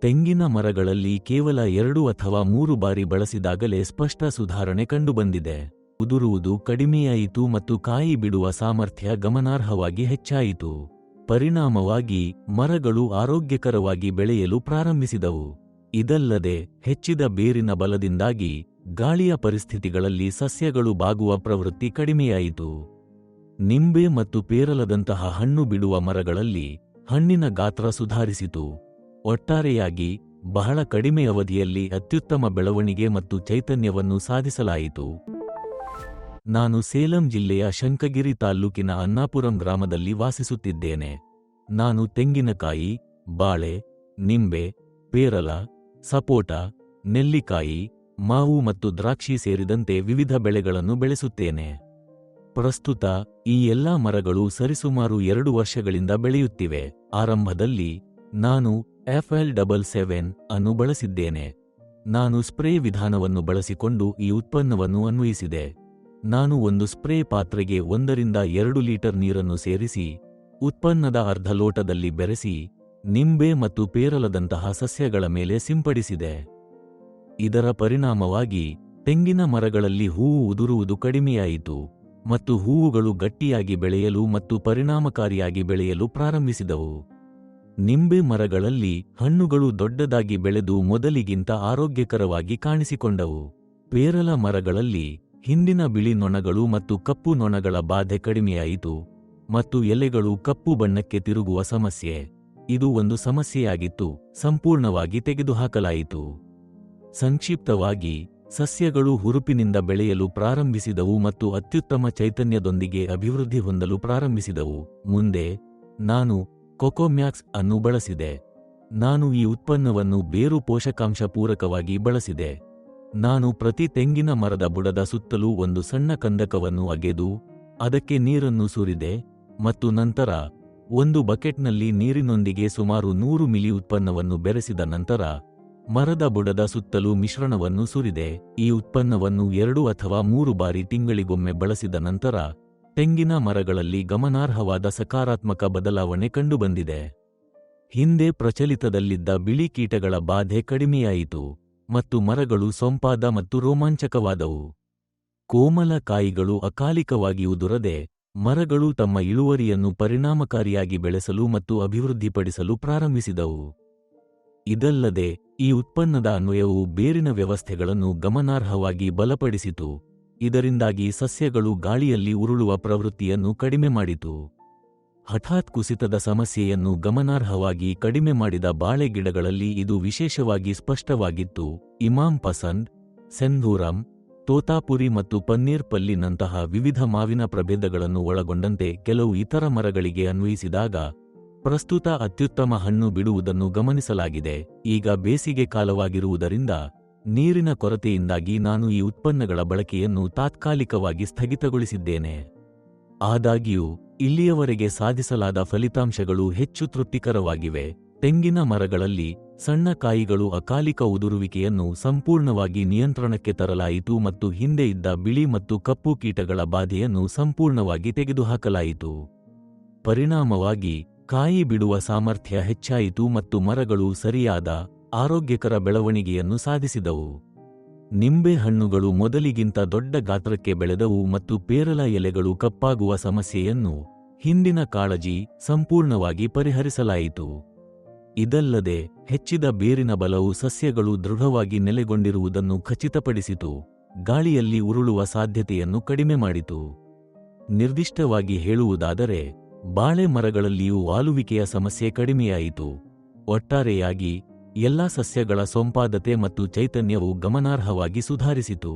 ತೆಂಗಿನ ಮರಗಳಲ್ಲಿ ಕೇವಲ 2 ಅಥವಾ 3 ಬಾರಿ ಬಳಸಿದಾಗಲೇ ಸ್ಪಷ್ಟ ಸುಧಾರಣೆ ಕಂಡುಬಂದಿದೆ. ಉದುರುವುದು ಕಡಿಮೆಯಾಯಿತು ಮತ್ತು ಕಾಯಿ ಬಿಡುವ ಸಾಮರ್ಥ್ಯ ಗಮನಾರ್ಹವಾಗಿ ಹೆಚ್ಚಾಯಿತು. ಪರಿಣಾಮವಾಗಿ ಮರಗಳು ಆರೋಗ್ಯಕರವಾಗಿ ಬೆಳೆಯಲು ಪ್ರಾರಂಭಿಸಿದವು. ಇದಲ್ಲದೆ ಹೆಚ್ಚಿದ ಬೇರಿನ ಬಲದಿಂದಾಗಿ ಗಾಳಿಯ ಪರಿಸ್ಥಿತಿಗಳಲ್ಲಿ ಸಸ್ಯಗಳು ಬಾಗುವ ಪ್ರವೃತ್ತಿ ಕಡಿಮೆಯಾಯಿತು. ನಿಂಬೆ ಮತ್ತು ಪೇರಲದಂತಹ ಹಣ್ಣು ಬಿಡುವ ಮರಗಳಲ್ಲಿ ಹಣ್ಣಿನ ಗಾತ್ರ ಸುಧಾರಿಸಿತು. ಒಟ್ಟಾರೆಯಾಗಿ ಬಹಳ ಕಡಿಮೆ ಅವಧಿಯಲ್ಲಿ ಅತ್ಯುತ್ತಮ ಬೆಳವಣಿಗೆ ಮತ್ತು ಚೈತನ್ಯವನ್ನು ಸಾಧಿಸಲಾಯಿತು. ನಾನು ಸೇಲಂ ಜಿಲ್ಲೆಯ ಶಂಕಗಿರಿ ತಾಲ್ಲೂಕಿನ ಅನ್ನಾಪುರಂ ಗ್ರಾಮದಲ್ಲಿ ವಾಸಿಸುತ್ತಿದ್ದೇನೆ. ನಾನು ತೆಂಗಿನಕಾಯಿ, ಬಾಳೆ, ನಿಂಬೆ, ಪೇರಲ, ಸಪೋಟ, ನೆಲ್ಲಿಕಾಯಿ, ಮಾವು ಮತ್ತು ದ್ರಾಕ್ಷಿ ಸೇರಿದಂತೆ ವಿವಿಧ ಬೆಳೆಗಳನ್ನು ಬೆಳೆಸುತ್ತೇನೆ. ಪ್ರಸ್ತುತ ಈ ಎಲ್ಲಾ ಮರಗಳು ಸರಿಸುಮಾರು 2 ವರ್ಷಗಳಿಂದ ಬೆಳೆಯುತ್ತಿವೆ. ಆರಂಭದಲ್ಲಿ ನಾನು FL77 ಅನ್ನು ಬಳಸಿದ್ದೇನೆ. ನಾನು ಸ್ಪ್ರೇ ವಿಧಾನವನ್ನು ಬಳಸಿಕೊಂಡು ಈ ಉತ್ಪನ್ನವನ್ನು ಅನ್ವಯಿಸಿದೆ. ನಾನು ಒಂದು ಸ್ಪ್ರೇ ಪಾತ್ರೆಗೆ 1 ರಿಂದ 2 ಲೀಟರ್ ನೀರನ್ನು ಸೇರಿಸಿ ಉತ್ಪನ್ನದ ಅರ್ಧ ಲೋಟದಲ್ಲಿ ಬೆರೆಸಿ ನಿಂಬೆ ಮತ್ತು ಪೇರಲದಂತಹ ಸಸ್ಯಗಳ ಮೇಲೆ ಸಿಂಪಡಿಸಿದೆ. ಇದರ ಪರಿಣಾಮವಾಗಿ ತೆಂಗಿನ ಮರಗಳಲ್ಲಿ ಹೂವು ಉದುರುವುದು ಕಡಿಮೆಯಾಯಿತು ಮತ್ತು ಹೂವುಗಳು ಗಟ್ಟಿಯಾಗಿ ಬೆಳೆಯಲು ಮತ್ತು ಪರಿಣಾಮಕಾರಿಯಾಗಿ ಬೆಳೆಯಲು ಪ್ರಾರಂಭಿಸಿದವು. ನಿಂಬೆ ಮರಗಳಲ್ಲಿ ಹಣ್ಣುಗಳು ದೊಡ್ಡದಾಗಿ ಬೆಳೆದು ಮೊದಲಿಗಿಂತ ಆರೋಗ್ಯಕರವಾಗಿ ಕಾಣಿಸಿಕೊಂಡವು. ಪೇರಲ ಮರಗಳಲ್ಲಿ ಹಿಂದಿನ ಬಿಳಿ ನೊಣಗಳು ಮತ್ತು ಕಪ್ಪು ನೊಣಗಳ ಬಾಧೆ ಕಡಿಮೆಯಾಯಿತು ಮತ್ತು ಎಲೆಗಳು ಕಪ್ಪು ಬಣ್ಣಕ್ಕೆ ತಿರುಗುವ ಸಮಸ್ಯೆ, ಇದು ಒಂದು ಸಮಸ್ಯೆಯಾಗಿತ್ತು, ಸಂಪೂರ್ಣವಾಗಿ ತೆಗೆದುಹಾಕಲಾಯಿತು. ಸಂಕ್ಷಿಪ್ತವಾಗಿ, ಸಸ್ಯಗಳು ಹುರುಪಿನಿಂದ ಬೆಳೆಯಲು ಪ್ರಾರಂಭಿಸಿದವು ಮತ್ತು ಅತ್ಯುತ್ತಮ ಚೈತನ್ಯದೊಂದಿಗೆ ಅಭಿವೃದ್ಧಿ ಹೊಂದಲು ಪ್ರಾರಂಭಿಸಿದವು. ಮುಂದೆ ನಾನು ಕೊಕೊಮ್ಯಾಕ್ಸ್ ಅನ್ನು ಬಳಸಿದೆ. ನಾನು ಈ ಉತ್ಪನ್ನವನ್ನು ಬೇರು ಪೋಷಕಾಂಶ ಪೂರಕವಾಗಿ ಬಳಸಿದೆ. ನಾನು ಪ್ರತಿ ತೆಂಗಿನ ಮರದ ಬುಡದ ಸುತ್ತಲೂ ಒಂದು ಸಣ್ಣ ಕಂದಕವನ್ನು ಅಗೆದು ಅದಕ್ಕೆ ನೀರನ್ನು ಸುರಿದೆ ಮತ್ತು ನಂತರ ಒಂದು ಬಕೆಟ್ನಲ್ಲಿ ನೀರಿನೊಂದಿಗೆ ಸುಮಾರು 100 ಮಿಲಿ ಉತ್ಪನ್ನವನ್ನು ಬೆರೆಸಿದ ನಂತರ ಮರದ ಬುಡದ ಸುತ್ತಲೂ ಮಿಶ್ರಣವನ್ನು ಸುರಿದೆ. ಈ ಉತ್ಪನ್ನವನ್ನು 2 ಅಥವಾ 3 ಬಾರಿ ತಿಂಗಳಿಗೊಮ್ಮೆ ಬಳಸಿದ ನಂತರ ತೆಂಗಿನ ಮರಗಳಲ್ಲಿ ಗಮನಾರ್ಹವಾದ ಸಕಾರಾತ್ಮಕ ಬದಲಾವಣೆ ಕಂಡುಬಂದಿದೆ. ಹಿಂದೆ ಪ್ರಚಲಿತದಲ್ಲಿದ್ದ ಬಿಳಿ ಕೀಟಗಳ ಬಾಧೆ ಕಡಿಮೆಯಾಯಿತು ಮತ್ತು ಮರಗಳು ಸೊಂಪಾದ ಮತ್ತು ರೋಮಾಂಚಕವಾದವು. ಕೋಮಲ ಕಾಯಿಗಳು ಅಕಾಲಿಕವಾಗಿ ಉದುರದೆ ಮರಗಳು ತಮ್ಮ ಇಳುವರಿಯನ್ನು ಪರಿಣಾಮಕಾರಿಯಾಗಿ ಬೆಳೆಸಲು ಮತ್ತು ಅಭಿವೃದ್ಧಿಪಡಿಸಲು ಪ್ರಾರಂಭಿಸಿದವು. ಇದಲ್ಲದೆ ಈ ಉತ್ಪನ್ನದ ಅನ್ವಯವು ಬೇರಿನ ವ್ಯವಸ್ಥೆಗಳನ್ನು ಗಮನಾರ್ಹವಾಗಿ ಬಲಪಡಿಸಿತು. ಇದರಿಂದಾಗಿ ಸಸ್ಯಗಳು ಗಾಳಿಯಲ್ಲಿ ಉರುಳುವ ಪ್ರವೃತ್ತಿಯನ್ನು ಕಡಿಮೆ ಮಾಡಿತು. ಹಠಾತ್ ಕುಸಿತದ ಸಮಸ್ಯೆಯನ್ನು ಗಮನಾರ್ಹವಾಗಿ ಕಡಿಮೆ ಮಾಡಿದ ಬಾಳೆ ಗಿಡಗಳಲ್ಲಿ ಇದು ವಿಶೇಷವಾಗಿ ಸ್ಪಷ್ಟವಾಗಿತ್ತು. ಇಮಾಮ್ ಪಸಂದ್, ಸೆಂಧೂರಂ, ತೋತಾಪುರಿ ಮತ್ತು ಪನ್ನೀರ್ ಪಲ್ಲಿನಂತಹ ವಿವಿಧ ಮಾವಿನ ಪ್ರಭೇದಗಳನ್ನು ಒಳಗೊಂಡಂತೆ ಕೆಲವು ಇತರ ಮರಗಳಿಗೆ ಅನ್ವಯಿಸಿದಾಗ ಪ್ರಸ್ತುತ ಅತ್ಯುತ್ತಮ ಹಣ್ಣು ಬಿಡುವುದನ್ನು ಗಮನಿಸಲಾಗಿದೆ. ಈಗ ಬೇಸಿಗೆ ಕಾಲವಾಗಿರುವುದರಿಂದ ನೀರಿನ ಕೊರತೆಯಿಂದಾಗಿ ನಾನು ಈ ಉತ್ಪನ್ನಗಳ ಬಳಕೆಯನ್ನು ತಾತ್ಕಾಲಿಕವಾಗಿ ಸ್ಥಗಿತಗೊಳಿಸಿದ್ದೇನೆ. ಆದಾಗ್ಯೂ ಇಲ್ಲಿಯವರೆಗೆ ಸಾಧಿಸಲಾದ ಫಲಿತಾಂಶಗಳು ಹೆಚ್ಚು ತೃಪ್ತಿಕರವಾಗಿವೆ. ತೆಂಗಿನ ಮರಗಳಲ್ಲಿ ಸಣ್ಣ ಕಾಯಿಗಳು ಅಕಾಲಿಕ ಉದುರುವಿಕೆಯನ್ನು ಸಂಪೂರ್ಣವಾಗಿ ನಿಯಂತ್ರಣಕ್ಕೆ ತರಲಾಯಿತು ಮತ್ತು ಹಿಂದೆ ಇದ್ದ ಬಿಳಿ ಮತ್ತು ಕಪ್ಪು ಕೀಟಗಳ ಬಾಧೆಯನ್ನು ಸಂಪೂರ್ಣವಾಗಿ ತೆಗೆದುಹಾಕಲಾಯಿತು. ಪರಿಣಾಮವಾಗಿ ಕಾಯಿ ಬಿಡುವ ಸಾಮರ್ಥ್ಯ ಹೆಚ್ಚಾಯಿತು ಮತ್ತು ಮರಗಳು ಸರಿಯಾದ, ಆರೋಗ್ಯಕರ ಬೆಳವಣಿಗೆಯನ್ನು ಸಾಧಿಸಿದವು. ನಿಂಬೆ ಹಣ್ಣುಗಳು ಮೊದಲಿಗಿಂತ ದೊಡ್ಡ ಗಾತ್ರಕ್ಕೆ ಬೆಳೆದವು ಮತ್ತು ಪೇರಲ ಎಲೆಗಳು ಕಪ್ಪಾಗುವ ಸಮಸ್ಯೆಯನ್ನು ಹಿಂದಿನ ಕಾಳಜಿ ಸಂಪೂರ್ಣವಾಗಿ ಪರಿಹರಿಸಲಾಯಿತು. ಇದಲ್ಲದೆ ಹೆಚ್ಚಿದ ಬೇರಿನ ಬಲವು ಸಸ್ಯಗಳು ದೃಢವಾಗಿ ನೆಲೆಗೊಂಡಿರುವುದನ್ನು ಖಚಿತಪಡಿಸಿತು, ಗಾಳಿಯಲ್ಲಿ ಉರುಳುವ ಸಾಧ್ಯತೆಯನ್ನು ಕಡಿಮೆ ಮಾಡಿತು. ನಿರ್ದಿಷ್ಟವಾಗಿ ಹೇಳುವುದಾದರೆ ಬಾಳೆ ಮರಗಳಲ್ಲಿಯೂ ವಾಲುವಿಕೆಯ ಸಮಸ್ಯೆ ಕಡಿಮೆಯಾಯಿತು. ಒಟ್ಟಾರೆಯಾಗಿ ಎಲ್ಲಾ ಸಸ್ಯಗಳ ಸೊಂಪಾದತೆ ಮತ್ತು ಚೈತನ್ಯವು ಗಮನಾರ್ಹವಾಗಿ ಸುಧಾರಿಸಿತು.